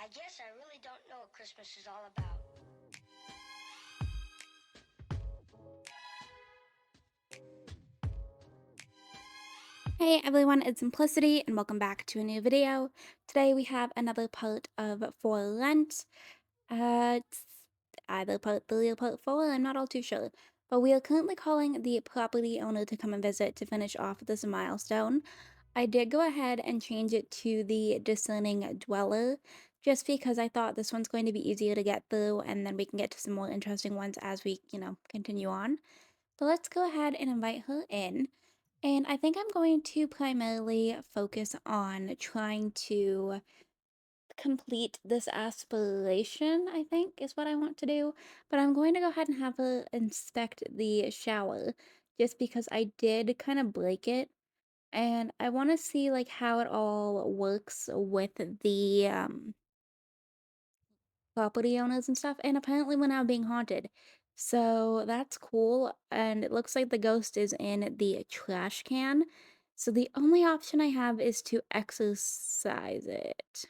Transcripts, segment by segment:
I guess I really don't know what Christmas is all about. Hey everyone, it's Simplicity and welcome back to a new video. Today we have another part of For Lent. It's either part 3 or part 4, I'm not all too sure. But we are currently calling the property owner to come and visit to finish off this milestone. I did go ahead and change it to the discerning dweller, just because I thought this one's going to be easier to get through and then we can get to some more interesting ones as we, continue on. But let's go ahead and invite her in. And I think I'm going to primarily focus on trying to complete this aspiration, I think is what I want to do. But I'm going to go ahead and have her inspect the shower just because I did kind of break it. And I want to see like how it all works with the property owners and stuff, and apparently we're now being haunted. So that's cool, and it looks like the ghost is in the trash can. So the only option I have is to exercise it.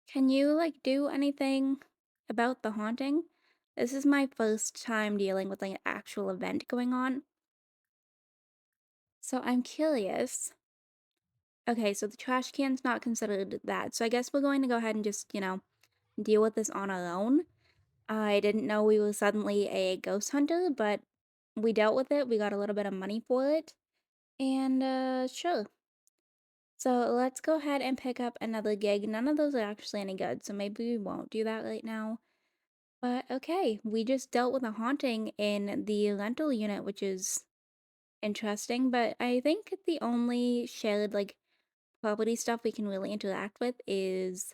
Can you like do anything about the haunting? This is my first time dealing with like an actual event going on. So I'm curious. Okay, so the trash can's not considered that. So I guess we're going to go ahead and just, deal with this on our own. I didn't know we were suddenly a ghost hunter, but we dealt with it. We got a little bit of money for it. And sure. So let's go ahead and pick up another gig. None of those are actually any good, so maybe we won't do that right now. But okay, we just dealt with a haunting in the rental unit, which is interesting, but I think the only shared like property stuff we can really interact with is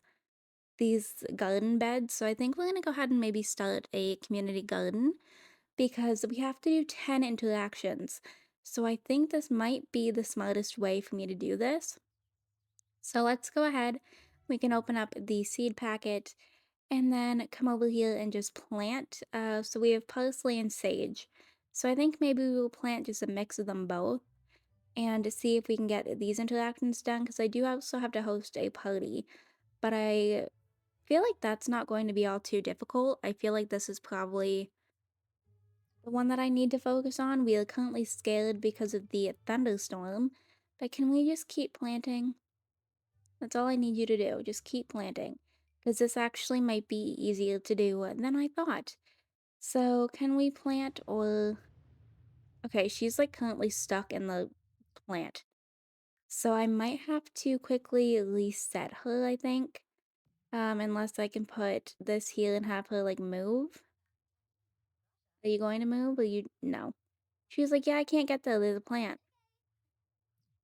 these garden beds. So I think we're gonna go ahead and maybe start a community garden because we have to do 10 interactions. So I think this might be the smartest way for me to do this. So let's go ahead. We can open up the seed packet and then come over here and just plant. So we have parsley and sage. So I think maybe we will plant just a mix of them both and see if we can get these interactions done because I do also have to host a party. But I feel like that's not going to be all too difficult. I feel like this is probably the one that I need to focus on. We are currently scared because of the thunderstorm, but can we just keep planting? That's all I need you to do, just keep planting. Because this actually might be easier to do than I thought. So, can we plant or... Okay, she's like currently stuck in the plant. So I might have to quickly reset her, I think. Unless I can put this here and have her like move. Are you going to move or you... No. She was like, yeah, I can't get there, there's a plant.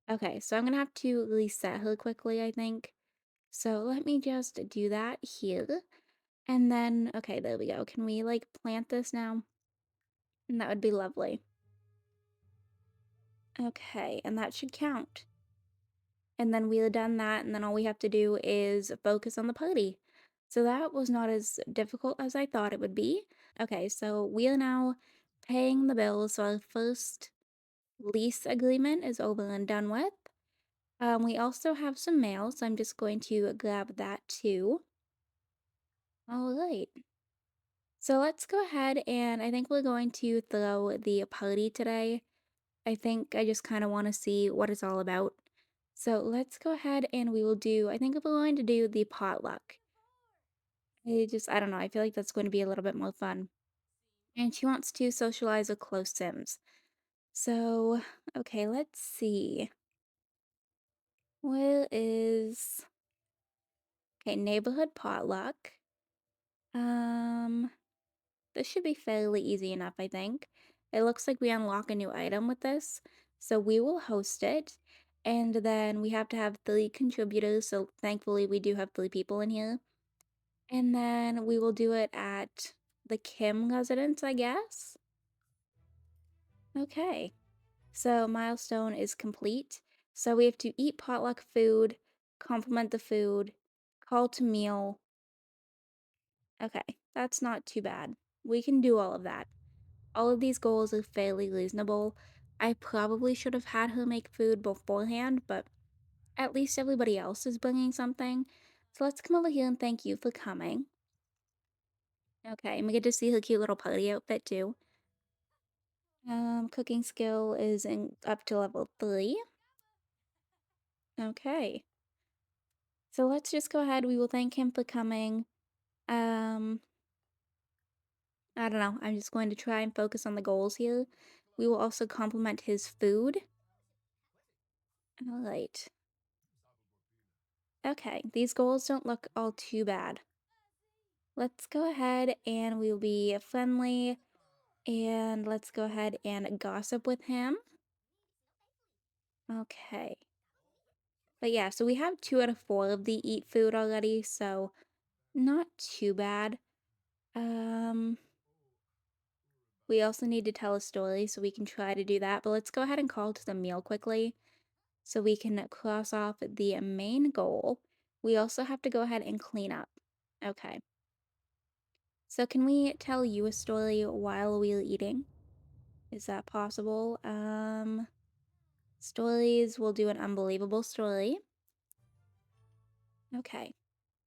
Okay, so I'm gonna have to reset her quickly, I think. So let me just do that here. And then, okay, there we go. Can we like plant this now? And that would be lovely. Okay, and that should count. And then we're done that, and then all we have to do is focus on the party. So that was not as difficult as I thought it would be. Okay, so we are now paying the bills. So our first lease agreement is over and done with. We also have some mail, so I'm just going to grab that too. All right. So let's go ahead and I think we're going to throw the party today. I think I just kind of want to see what it's all about. So let's go ahead and we will do, I think we're going to do the potluck. I don't know, I feel like that's going to be a little bit more fun. And she wants to socialize with close Sims. So, okay, let's see. Where is, okay, neighborhood potluck. Um, This should be fairly easy enough, I think. It looks like we unlock a new item with this, so we will host it. And then we have to have 3 contributors, so thankfully we do have 3 people in here. And then we will do it at the Kim residence, I guess? Okay. So milestone is complete. So we have to eat potluck food, compliment the food, call to meal. Okay, that's not too bad. We can do all of that. All of these goals are fairly reasonable. I probably should have had her make food beforehand, but at least everybody else is bringing something. So let's come over here and thank you for coming. Okay, and we get to see her cute little party outfit too. Cooking skill is up to level 3. Okay. So let's just go ahead. We will thank him for coming. Um, I don't know. I'm just going to try and focus on the goals here. We will also compliment his food. All right. Okay, these goals don't look all too bad. Let's go ahead and we'll be friendly and let's go ahead and gossip with him. Okay. But yeah, so we have 2 out of 4 of the eat food already, so not too bad. Um, we also need to tell a story, so we can try to do that, but let's go ahead and call to the meal quickly so we can cross off the main goal. We also have to go ahead and clean up. Okay. So can we tell you a story while we're eating? Is that possible? Stories, we'll do an unbelievable story. Okay.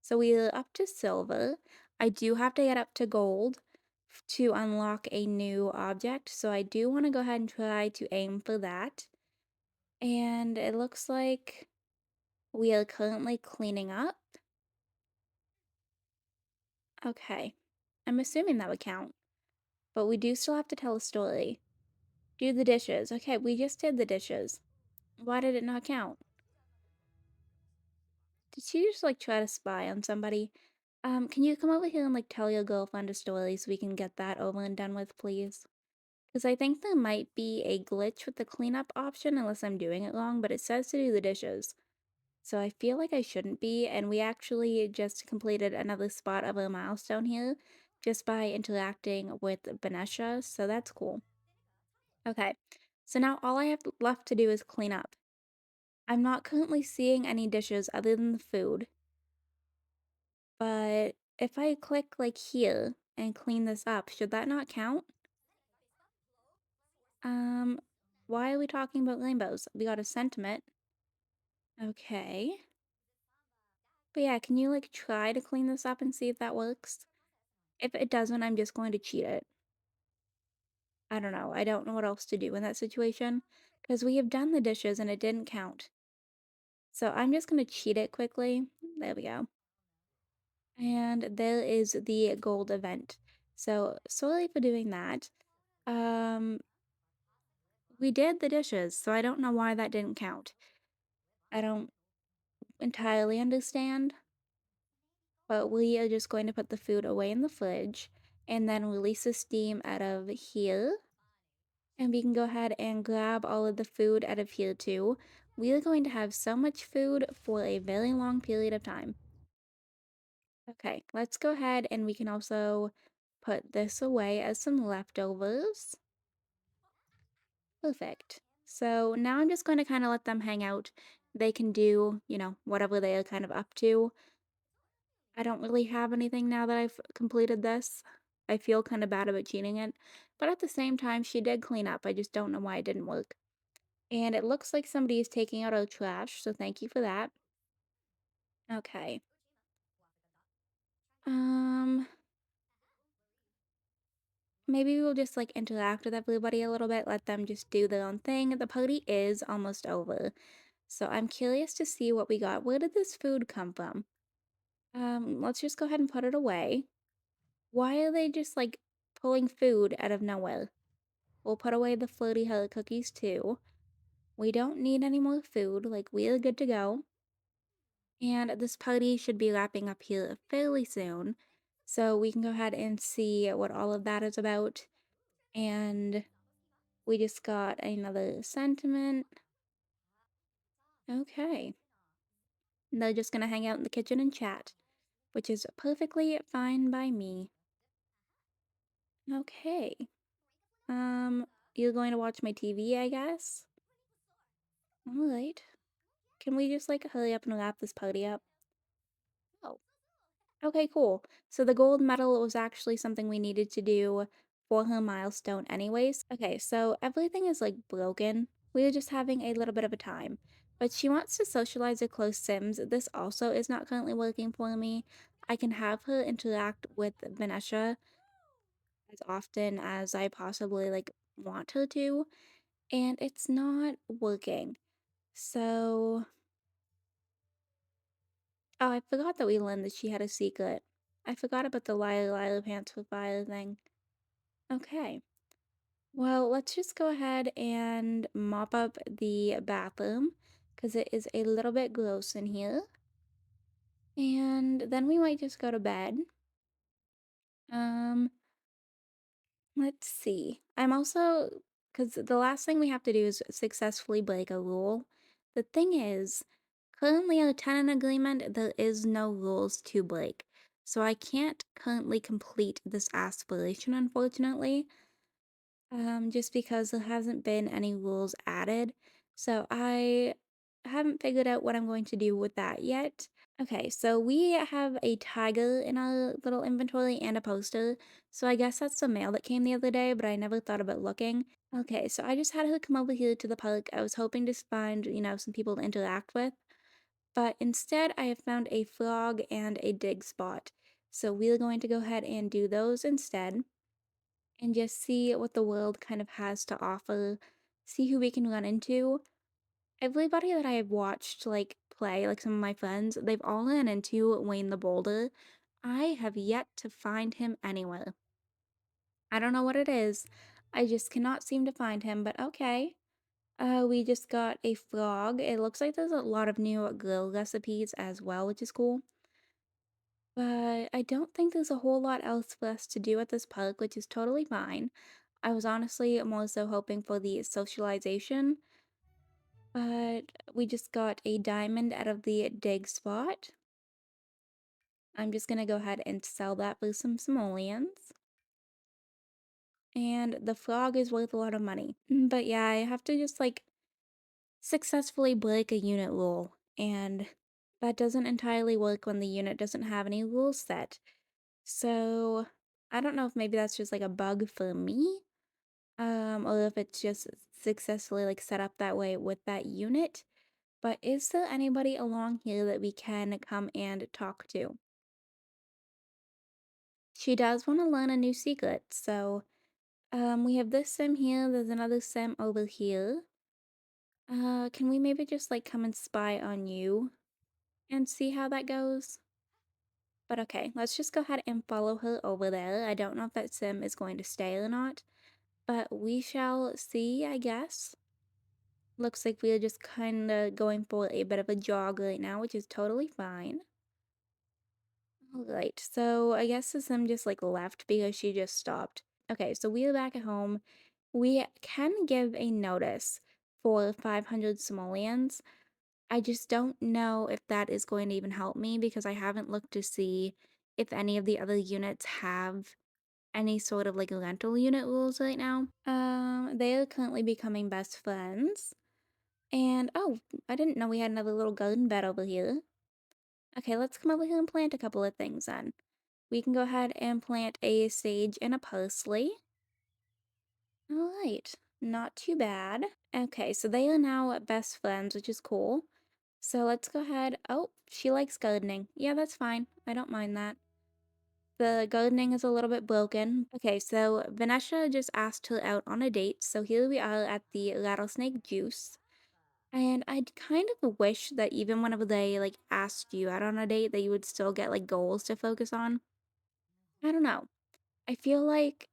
So we're up to silver. I do have to get up to gold to unlock a new object, so I do want to go ahead and try to aim for that. And it looks like we are currently cleaning up. Okay. I'm assuming that would count, but we do still have to tell a story. Do the dishes. Okay, we just did the dishes. Why did it not count? Did she just like try to spy on somebody? Can you come over here and like tell your girlfriend a story so we can get that over and done with, please? Because I think there might be a glitch with the cleanup option unless I'm doing it wrong, but it says to do the dishes. So I feel like I shouldn't be, and we actually just completed another spot of a milestone here just by interacting with Benesha, so that's cool. Okay, so now all I have left to do is clean up. I'm not currently seeing any dishes other than the food, but if I click like here and clean this up, should that not count? Um, why are we talking about rainbows? We got a sentiment. Okay. But yeah, can you like try to clean this up and see if that works? If it doesn't, I'm just going to cheat it. I don't know. I don't know what else to do in that situation because we have done the dishes and it didn't count. So I'm just going to cheat it quickly. There we go. And there is the gold event. So sorry for doing that. Um, we did the dishes, so I don't know why that didn't count. I don't entirely understand, but we are just going to put the food away in the fridge and then release the steam out of here. And we can go ahead and grab all of the food out of here too. We are going to have so much food for a very long period of time. Okay, let's go ahead and we can also put this away as some leftovers. Perfect. So now I'm just going to kind of let them hang out. They can do, whatever they are kind of up to. I don't really have anything now that I've completed this. I feel kind of bad about cheating it. But at the same time, she did clean up. I just don't know why it didn't work. And it looks like somebody is taking out our trash, so thank you for that. Okay. Um, maybe we'll just like interact with everybody a little bit, let them just do their own thing. The party is almost over. So I'm curious to see what we got. Where did this food come from? Let's just go ahead and put it away. Why are they just like pulling food out of nowhere? We'll put away the floaty heart cookies too. We don't need any more food, like we are good to go. And this party should be wrapping up here fairly soon. So we can go ahead and see what all of that is about. And we just got another sentiment. Okay. They're just gonna hang out in the kitchen and chat, which is perfectly fine by me. Okay. You're going to watch my TV, I guess? Alright. Can we just like hurry up and wrap this party up? Oh. Okay, cool. So the gold medal was actually something we needed to do for her milestone anyways. Okay, so everything is like broken. We were just having a little bit of a time. But she wants to socialize with close Sims. This also is not currently working for me. I can have her interact with Vanessa as often as I possibly like want her to, and it's not working. So, oh, I forgot that we learned that she had a secret. I forgot about the Lila Pants with Fire thing. Okay. Well, let's just go ahead and mop up the bathroom because it is a little bit gross in here. And then we might just go to bed. Um, let's see. I'm also, because the last thing we have to do is successfully break a rule. The thing is, currently in a tenant agreement, there is no rules to break. So I can't currently complete this aspiration, unfortunately, just because there hasn't been any rules added. So I haven't figured out what I'm going to do with that yet. Okay, so we have a tiger in our little inventory and a poster. So I guess that's the mail that came the other day, but I never thought about looking. Okay, so I just had her come over here to the park. I was hoping to find, some people to interact with, but instead I have found a frog and a dig spot. So we're going to go ahead and do those instead and just see what the world kind of has to offer, see who we can run into. Everybody that I have watched, like, play, like some of my friends, they've all ran into Wayne the Boulder. I have yet to find him anywhere. I don't know what it is. I just cannot seem to find him, but okay. We just got a frog. It looks like there's a lot of new grill recipes as well, which is cool. But I don't think there's a whole lot else for us to do at this park, which is totally fine. I was honestly more so hoping for the socialization, but we just got a diamond out of the dig spot. I'm just gonna go ahead and sell that for some simoleons. And the frog is worth a lot of money. But yeah, I have to just like successfully break a unit rule. And that doesn't entirely work when the unit doesn't have any rules set. So I don't know if maybe that's just like a bug for me. Or if it's just successfully like set up that way with that unit. But is there anybody along here that we can come and talk to? She does want to learn a new secret, so we have this sim here, there's another sim over here. Can we maybe just like come and spy on you and see how that goes? But okay, let's just go ahead and follow her over there. I don't know if that sim is going to stay or not, but we shall see, I guess. Looks like we're just kind of going for a bit of a jog right now, which is totally fine. Alright, so I guess the sim just like left because she just stopped. Okay, so we are back at home. We can give a notice for 500 simoleons. I just don't know if that is going to even help me because I haven't looked to see if any of the other units have any sort of like rental unit rules right now. They are currently becoming best friends. And oh, I didn't know we had another little garden bed over here. Okay, let's come over here and plant a couple of things then. We can go ahead and plant a sage and a parsley. All right, not too bad. Okay, so they are now best friends, which is cool. So let's go ahead. Oh, she likes gardening. Yeah, that's fine. I don't mind that. The gardening is a little bit broken. Okay, so Vanessa just asked her out on a date. So here we are at the rattlesnake juice. And I'd kind of wish that even whenever they like asked you out on a date, that you would still get like goals to focus on. I don't know. I feel like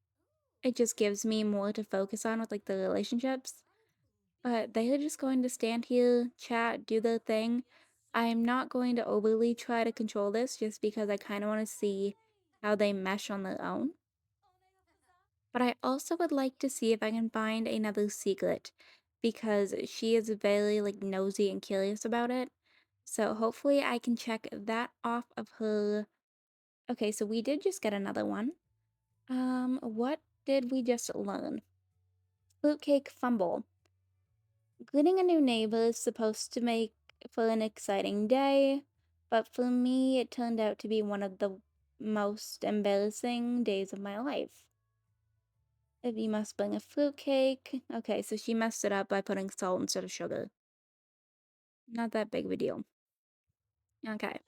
it just gives me more to focus on with like the relationships. But they are just going to stand here, chat, do their thing. I'm not going to overly try to control this just because I kind of want to see how they mesh on their own. But I also would like to see if I can find another secret because she is very like nosy and curious about it. So hopefully I can check that off of her. Okay, so we did just get another one. What did we just learn? Fruitcake fumble. Greeting a new neighbor is supposed to make for an exciting day, but for me, it turned out to be one of the most embarrassing days of my life. If you must bring a fruitcake. Okay, so she messed it up by putting salt instead of sugar. Not that big of a deal. Okay.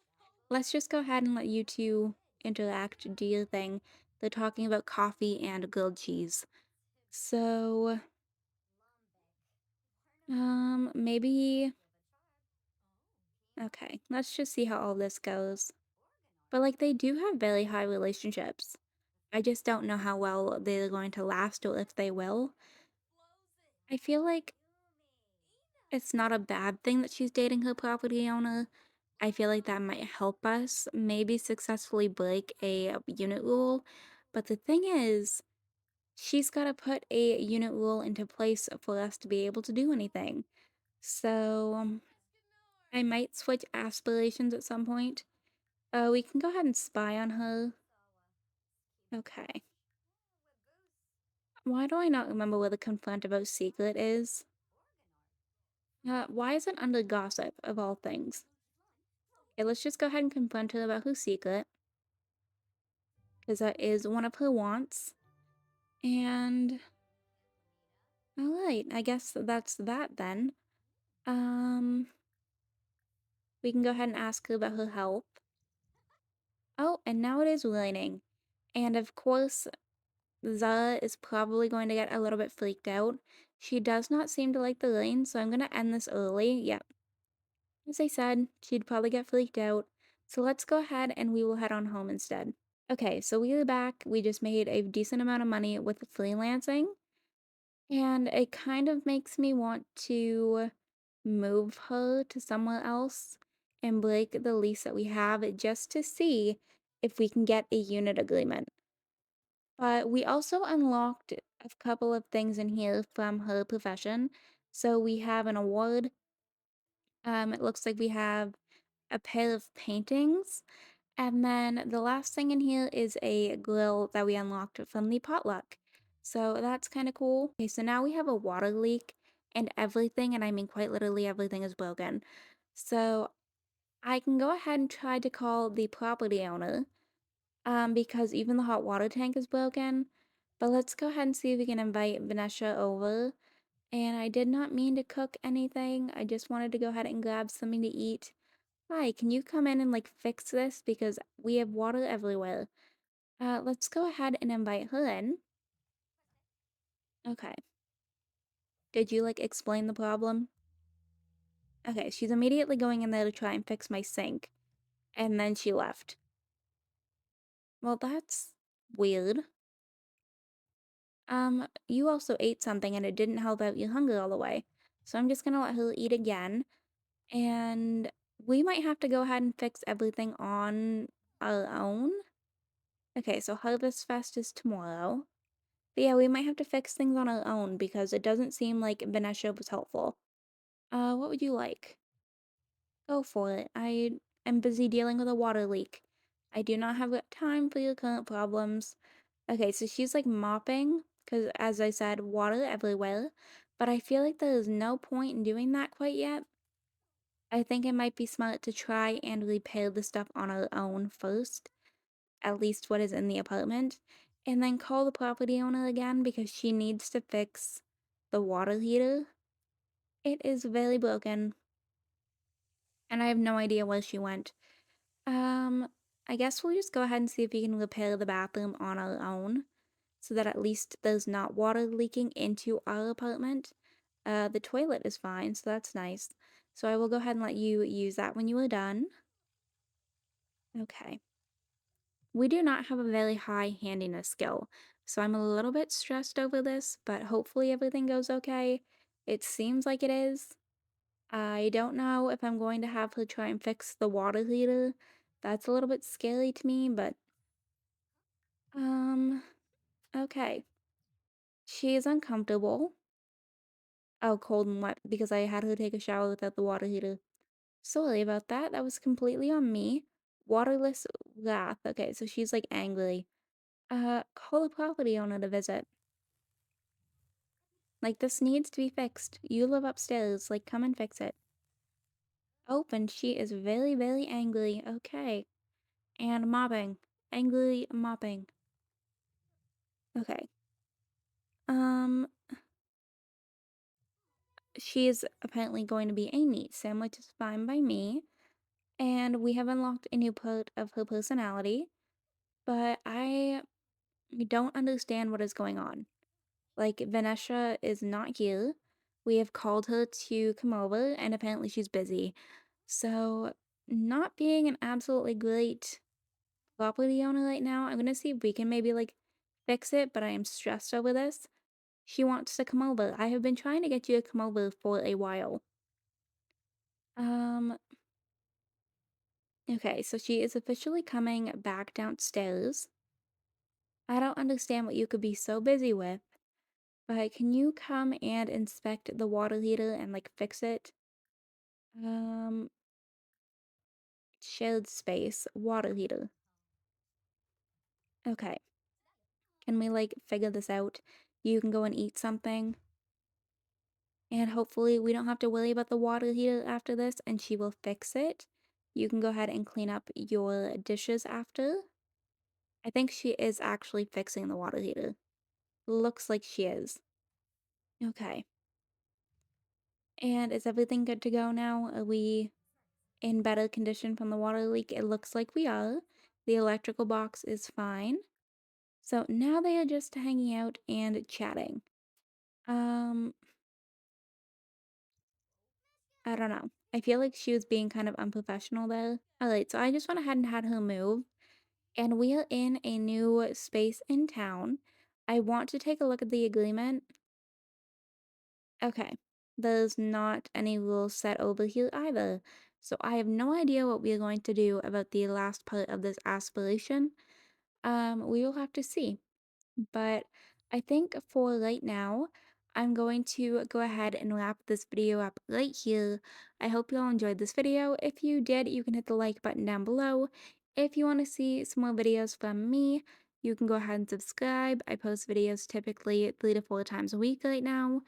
Let's just go ahead and let you two interact, do your thing. They're talking about coffee and grilled cheese. So, maybe. Okay, let's just see how all this goes. But, like, they do have very high relationships. I just don't know how well they're going to last or if they will. I feel like it's not a bad thing that she's dating her property owner. I feel like that might help us maybe successfully break a unit rule. But the thing is, she's got to put a unit rule into place for us to be able to do anything. So, I might switch aspirations at some point. We can go ahead and spy on her. Okay. Why do I not remember where the complaint about secret is? Why is it under gossip, of all things? Okay, let's just go ahead and confront her about her secret, because that is one of her wants. And, alright, I guess that's that then. Um, we can go ahead and ask her about her health. Oh, and now it is raining. And of course, Zara is probably going to get a little bit freaked out. She does not seem to like the rain, so I'm going to end this early. Yep. As I said, she'd probably get freaked out. So let's go ahead and we will head on home instead. Okay, so we are back. We just made a decent amount of money with freelancing, and it kind of makes me want to move her to somewhere else and break the lease that we have just to see if we can get a unit agreement. But we also unlocked a couple of things in here from her profession. So we have an award. It looks like we have a pair of paintings. And then the last thing in here is a grill that we unlocked from the potluck. So that's kind of cool. Okay, so now we have a water leak and everything, and I mean quite literally everything is broken. So I can go ahead and try to call the property owner, because even the hot water tank is broken. But let's go ahead and see if we can invite Vanessa over. And I did not mean to cook anything. I just wanted to go ahead and grab something to eat. Hi, can you come in and like fix this? Because we have water everywhere. Let's go ahead and invite her in. Okay. Did you like explain the problem? Okay, she's immediately going in there to try and fix my sink. And then she left. Well, that's weird. You also ate something and it didn't help out your hunger all the way. So I'm just gonna let her eat again. And we might have to go ahead and fix everything on our own. Okay, so Harvest Fest is tomorrow. But yeah, we might have to fix things on our own because it doesn't seem like Venetia was helpful. What would you like? Go for it. I am busy dealing with a water leak. I do not have time for your current problems. Okay, so she's like mopping, because as I said, water everywhere. But I feel like there is no point in doing that quite yet. I think it might be smart to try and repair the stuff on our own first, at least what is in the apartment, and then call the property owner again because she needs to fix the water heater. It is very broken, and I have no idea where she went. Um, I guess we'll just go ahead and see if we can repair the bathroom on our own so that at least there's not water leaking into our apartment. The toilet is fine, so that's nice. So I will go ahead and let you use that when you are done. Okay. We do not have a very high handiness skill, so I'm a little bit stressed over this, but hopefully everything goes okay. It seems like it is. I don't know if I'm going to have her try and fix the water heater. That's a little bit scary to me, but um, okay. She is uncomfortable. Oh, cold and wet because I had her take a shower without the water heater. Sorry about that. That was completely on me. Waterless wrath. Okay, so she's like angry. Call the property owner to visit. Like, this needs to be fixed. You live upstairs. Like, come and fix it. Oh, and she is very, very angry. Okay. And mopping. Angry mopping. Okay. Um, she is apparently going to be a neat sim, which is fine by me. And we have unlocked a new part of her personality, but I don't understand what is going on. Like, Vanessa is not here. We have called her to come over, and apparently she's busy. So, not being an absolutely great property owner right now, I'm gonna see if we can maybe like fix it, but I am stressed over this. She wants to come over. I have been trying to get you to come over for a while. Um, okay, so she is officially coming back downstairs. I don't understand what you could be so busy with, but can you come and inspect the water heater and like fix it? Um, Shared space, water heater. Okay, can we like figure this out? You can go and eat something, and hopefully we don't have to worry about the water heater after this, and she will fix it. You can go ahead and clean up your dishes after. I think she is actually fixing the water heater. Looks like she is. Okay. And is everything good to go now? Are we in better condition from the water leak? It looks like we are. The electrical box is fine. So now they are just hanging out and chatting. Um, I don't know. I feel like she was being kind of unprofessional there. Alright, so I just went ahead and had her move. And we are in a new space in town. I want to take a look at the agreement. Okay. There's not any rules set over here either. So I have no idea what we are going to do about the last part of this aspiration. We will have to see. But I think for right now, I'm going to go ahead and wrap this video up right here. I hope you all enjoyed this video. If you did, you can hit the like button down below. If you want to see some more videos from me, you can go ahead and subscribe. I post videos typically 3 to 4 times a week right now.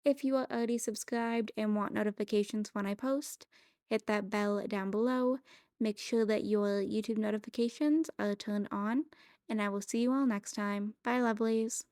If you are already subscribed and want notifications when I post, hit that bell down below. Make sure that your YouTube notifications are turned on, and I will see you all next time. Bye, lovelies.